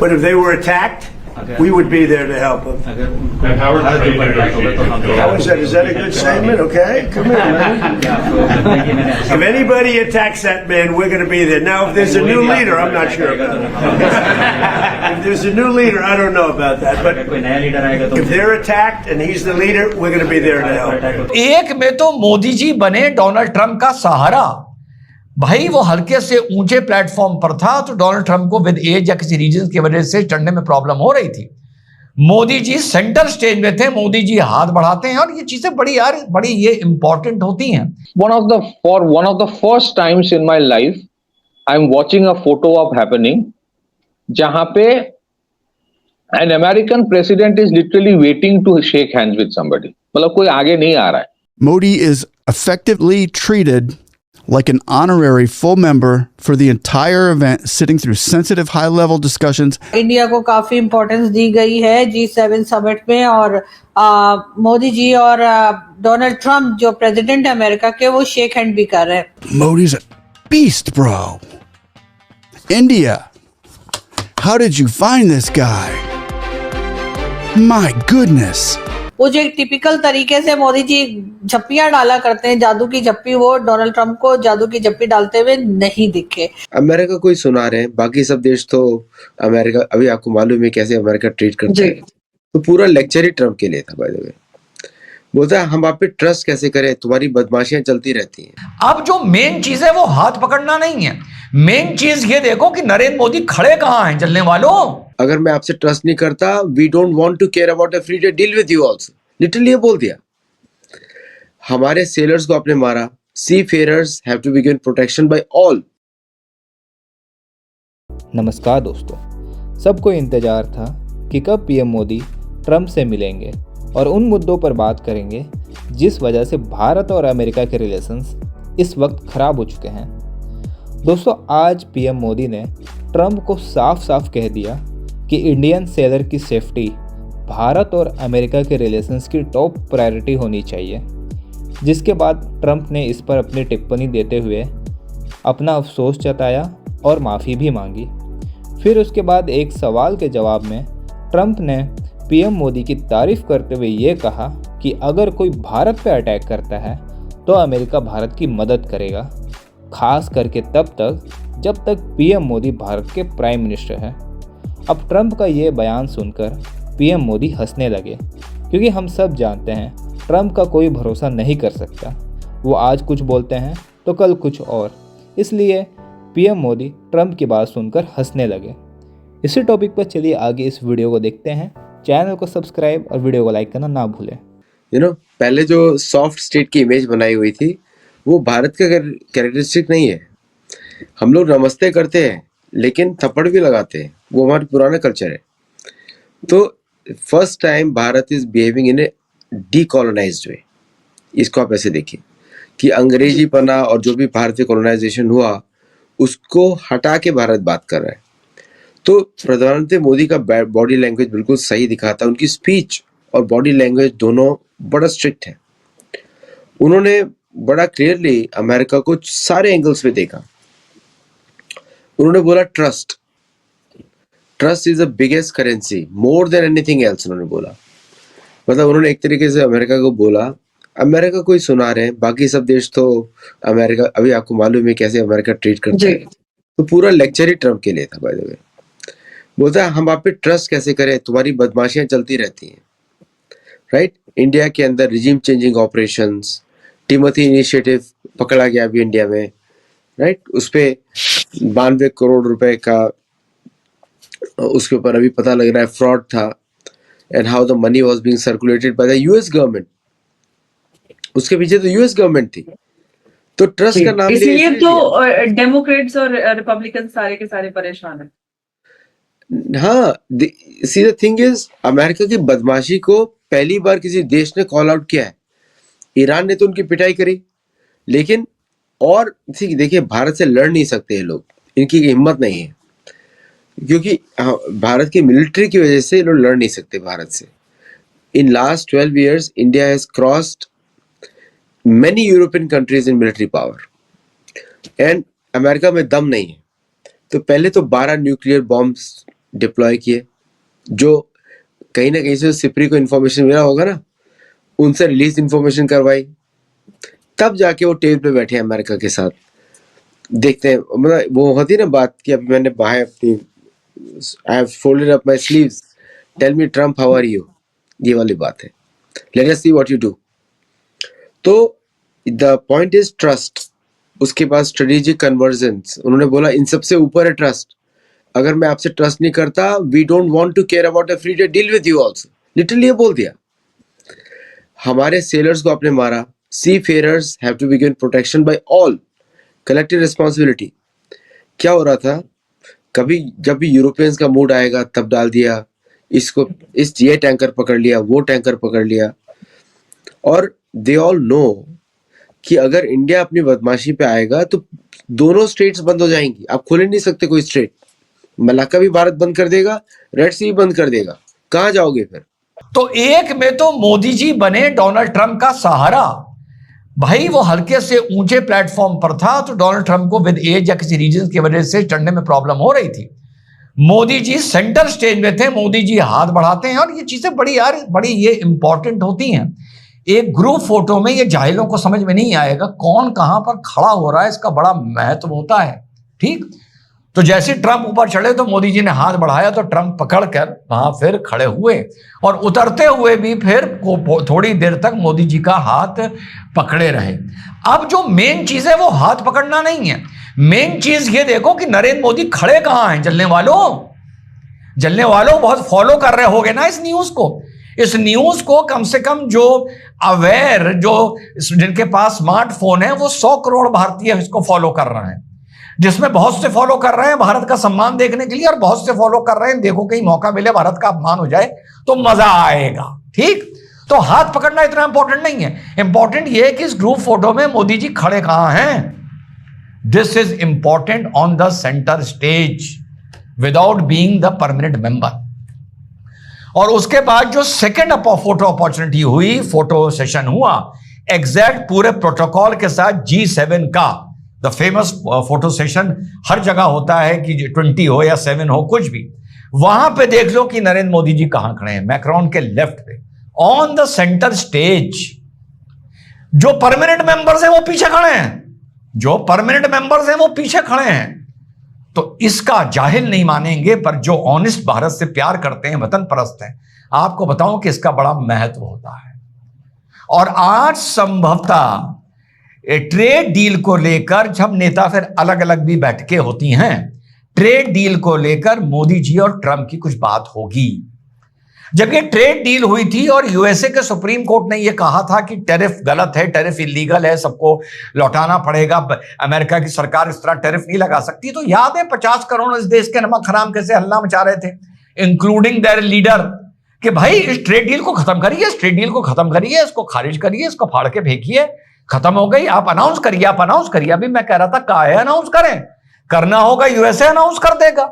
But if they were attacked, we would be there to help them. And Howard Payne did How is that? Is that a good statement? Okay, come here, man. If anybody attacks that man, we're going to be there. Now, if there's a new leader, I'm not sure about it. If there's a new leader, I don't know about that. But if they're attacked and he's the leader, we're going to be there to help. एक में तो मोदी जी बने Donald Trump का सहारा। भाई वो हल्के से ऊंचे प्लेटफॉर्म पर था तो डोनाल्ड ट्रंप को विद एज या किसी रीजन की वजह से चढ़ने में प्रॉब्लम हो रही थी। मोदी जी सेंटर स्टेज में थे, मोदी जी हाथ बढ़ाते हैं और ये चीजें बड़ी ये इंपॉर्टेंट होती हैं। one of the first times in my life I'm watching a photo op happening जहां पे an American president is literally waiting to shake hands with somebody, मतलब कोई आगे नहीं आ रहा है। Modi is effectively treated like an honorary full member for the entire event, sitting through sensitive high-level discussions. India को काफी इम्पोर्टेंस दी गई है G7 समिट में और मोदी जी और डोनाल्ड ट्रंप जो प्रेसिडेंट है अमेरिका के, वो शेक हैंड भी कर रहे हैं। Modi's a beast, bro. India, how did you find this guy? My goodness. वो जो एक टिपिकल तरीके से मोदी जी झप्पियां डाला करते हैं, जादू की झप्पी, वो डोनाल्ड ट्रंप को जादू की झप्पी डालते हुए नहीं दिखे। अमेरिका कोई सुना रहे हैं, बाकी सब देश तो अमेरिका, अभी आपको मालूम है कैसे अमेरिका ट्रीट करता है। तो पूरा लेक्चर ही ट्रंप के लिए था। बाय द वे बोलता है हम आप पे ट्रस्ट कैसे करें, तुम्हारी बदमाशियां चलती रहती हैं। अब जो मेन चीज है वो हाथ पकड़ना नहीं है, मेन चीज ये देखो कि नरेंद्र मोदी खड़े कहां हैं चलने वालों। अगर मैं आपसे ट्रस्ट नहीं करता, we don't want to care about a free trade deal with you also, literally ये बोल दिया। हमारे सेलर्स को आपने मारा, seafarers have to be given protection by all. नमस्कार दोस्तों, सबको इंतजार था कि कब पीएम मोदी ट्रंप से मिलेंगे और उन मुद्दों पर बात करेंगे जिस वजह से भारत और अमेरिका के रिलेशंस इस वक्त खराब हो चुके हैं। दोस्तों, आज पीएम मोदी ने ट्रंप को साफ साफ कह दिया कि इंडियन सेलर की सेफ्टी भारत और अमेरिका के रिलेशंस की टॉप प्रायोरिटी होनी चाहिए, जिसके बाद ट्रंप ने इस पर अपनी टिप्पणी देते हुए अपना अफसोस जताया और माफ़ी भी मांगी। फिर उसके बाद एक सवाल के जवाब में ट्रंप ने पीएम मोदी की तारीफ़ करते हुए ये कहा कि अगर कोई भारत पर अटैक करता है तो अमेरिका भारत की मदद करेगा, खास करके तब तक जब तक पीएम मोदी भारत के प्राइम मिनिस्टर हैं। अब ट्रंप का ये बयान सुनकर पीएम मोदी हंसने लगे, क्योंकि हम सब जानते हैं ट्रंप का कोई भरोसा नहीं कर सकता। वो आज कुछ बोलते हैं तो कल कुछ और, इसलिए पीएम मोदी ट्रंप की बात सुनकर हंसने लगे। इसी टॉपिक पर चलिए आगे इस वीडियो को देखते हैं। चैनल को सब्सक्राइब और वीडियो को लाइक करना ना भूलें। पहले जो सॉफ्ट स्टेट की इमेज बनाई हुई थी वो भारत का कैरेक्टरिस्टिक नहीं है। हम लोग नमस्ते करते हैं लेकिन थप्पड़ भी लगाते हैं, वो हमारा पुराना कल्चर है। तो first time Bharat is behaving in a decolonised way. इसको आप ऐसे देखिए कि अंग्रेजी पना और जो भी भारतीय कॉलोनाइजेशन हुआ उसको हटा के भारत बात कर रहा है। तो प्रधानमंत्री मोदी का बॉडी लैंग्वेज बिल्कुल सही दिखाता है, उनकी स्पीच और बॉडी लैंग्वेज दोनों बड़ा स्ट्रिक्ट है। उन्होंने बड़ा क्लियरली अमेरिका को सारे एंगल्स पे देखा। उन्होंने बोला trust is the biggest currency more than anything else. उन्होंने बोला, मतलब उन्होंने एक तरीके से अमेरिका को बोला, अमेरिका कोई सुना रहे हैं, बाकी सब देश तो अमेरिका, अभी आपको मालूम है कैसे अमेरिका ट्रीट करता है। तो पूरा लेक्चर ही ट्रंप के लिए था। बाय द वे बोलता है हम आप पे ट्रस्ट कैसे करें, तुम्हारी बदमाशियां चलती रहती हैं। राइट, इंडिया के अंदर regime changing operations, Timothy initiative पकड़ा गया अभी इंडिया में। राइट, उस पे 92 करोड़ रुपए का उसके ऊपर अभी पता लग रहा है फ्रॉड था, and how the money was being circulated by the US government. उसके पीछे तो यूएस गवर्नमेंट थी। तो ट्रस्ट का नाम इसलिए तो डेमोक्रेट्स और रिपब्लिकन सारे के सारे परेशान हैं। हाँ, see the thing is, America की बदमाशी को पहली बार किसी देश ने कॉल आउट किया है। ईरान ने तो उनकी पिटाई करी, लेकिन और देखिए भारत से लड़ नहीं सकते ये लोग, इनकी हिम्मत नहीं है, क्योंकि भारत की मिलिट्री की वजह से ये लोग लड़ नहीं सकते भारत से। In last 12 years India has crossed many European countries in military power, and America में दम नहीं है। तो पहले तो 12 न्यूक्लियर बॉम्ब्स डिप्लॉय किए, जो कहीं ना कहीं से सिपरी को इन्फॉर्मेशन मिला होगा ना, उनसे रिलीज इन्फॉर्मेशन करवाई, तब जाके वो टेबल पे बैठे अमेरिका के साथ। देखते हैं, मतलब वो होती ना बात कि अभी मैंने बाहें अपनी, I have folded up my sleeves, tell me Trump how are you, ये वाली बात है। Let us see what you do. तो द पॉइंट इज ट्रस्ट। उसके पास स्ट्रेटेजिक कन्वर्जेंस, उन्होंने बोला इन सबसे ऊपर है ट्रस्ट। अगर मैं आपसे ट्रस्ट नहीं करता, we don't want to care about a free trade deal with you also, literally ये बोल दिया। हमारे सेलर्स को आपने मारा, seafarers have to be given protection by all, collective responsibility. क्या हो रहा था, कभी जब भी यूरोपियंस का मूड आएगा तब डाल दिया, इसको ये टैंकर पकड़ लिया, वो टैंकर पकड़ लिया। और दे ऑल नो कि अगर इंडिया अपनी बदमाशी पे आएगा तो दोनों स्ट्रेट्स बंद हो जाएंगी, आप खोल नहीं सकते कोई स्ट्रेट। मलाक्का भी भारत बंद कर देगा, रेड सी बंद कर देगा, कहाँ जाओगे फिर? तो एक में तो मोदी जी बने डोनाल्ड ट्रंप का सहारा। भाई वो हल्के से ऊंचे प्लेटफॉर्म पर था, तो डोनाल्ड ट्रंप को विद एज या किसी रीजन की वजह से चढ़ने में प्रॉब्लम हो रही थी। मोदी जी सेंटर स्टेज में थे, मोदी जी हाथ बढ़ाते हैं, और ये चीजें बड़ी ये इंपॉर्टेंट होती हैं। एक ग्रुप फोटो में ये जाहिलों को समझ में नहीं आएगा कौन कहां पर खड़ा हो रहा है, इसका बड़ा महत्व होता है। ठीक, तो जैसे ट्रंप ऊपर चढ़े तो मोदी जी ने हाथ बढ़ाया, तो ट्रंप पकड़कर वहां फिर खड़े हुए, और उतरते हुए भी फिर थोड़ी देर तक मोदी जी का हाथ पकड़े रहे। अब जो मेन चीज है वो हाथ पकड़ना नहीं है, मेन चीज ये देखो कि नरेंद्र मोदी खड़े कहां हैं। जलने वालों बहुत फॉलो कर रहे होगे ना इस न्यूज को। इस न्यूज को कम से कम जो अवेयर, जो जिनके पास स्मार्टफोन है, वो 100 करोड़ भारतीय इसको फॉलो कर रहे हैं, जिसमें बहुत से फॉलो कर रहे हैं भारत का सम्मान देखने के लिए, और बहुत से फॉलो कर रहे हैं देखो कहीं मौका मिले भारत का अपमान हो जाए तो मजा आएगा। ठीक, तो हाथ पकड़ना इतना इंपॉर्टेंट नहीं है, इंपॉर्टेंट यह है कि इस ग्रुप फोटो में मोदी जी खड़े कहां हैं। This is important on the centre stage without being the permanent member. और उसके बाद जो सेकेंड फोटो अपॉर्चुनिटी हुई, फोटो सेशन हुआ एग्जैक्ट पूरे प्रोटोकॉल के साथ G7 का, द फेमस फोटो सेशन हर जगह होता है कि 20 हो या 7 हो, कुछ भी। वहां पे देख लो कि नरेंद्र मोदी जी कहां खड़े हैं, मैक्रोन के लेफ्ट पे ऑन द सेंटर स्टेज। जो परमानेंट मेंबर्स हैं वो पीछे खड़े हैं, तो इसका जाहिल नहीं मानेंगे, पर जो ऑनेस्ट भारत से प्यार करते हैं, वतन परस्त हैं, आपको बताऊं कि इसका बड़ा महत्व होता है। और आज संभवतः ट्रेड डील को लेकर जब नेता फिर अलग अलग भी बैठकें होती हैं, ट्रेड डील को लेकर मोदी जी और ट्रंप की कुछ बात होगी। जब ये ट्रेड डील हुई थी और यूएसए के सुप्रीम कोर्ट ने यह कहा था कि टैरिफ गलत है, टैरिफ इलीगल है, सबको लौटाना पड़ेगा, अमेरिका की सरकार इस तरह टैरिफ नहीं लगा सकती, तो याद है 50 करोड़ इस देश के नमक हराम कैसे हल्ला मचा रहे थे, इंक्लूडिंग देयर लीडर, कि भाई इस ट्रेड डील को खत्म करिए, इसको खारिज करिए, इसको फाड़ के फेंकिए, खत्म हो गई, आप अनाउंस करिए। अभी मैं कह रहा था काहे अनाउंस करें, करना होगा यूएसए अनाउंस कर देगा।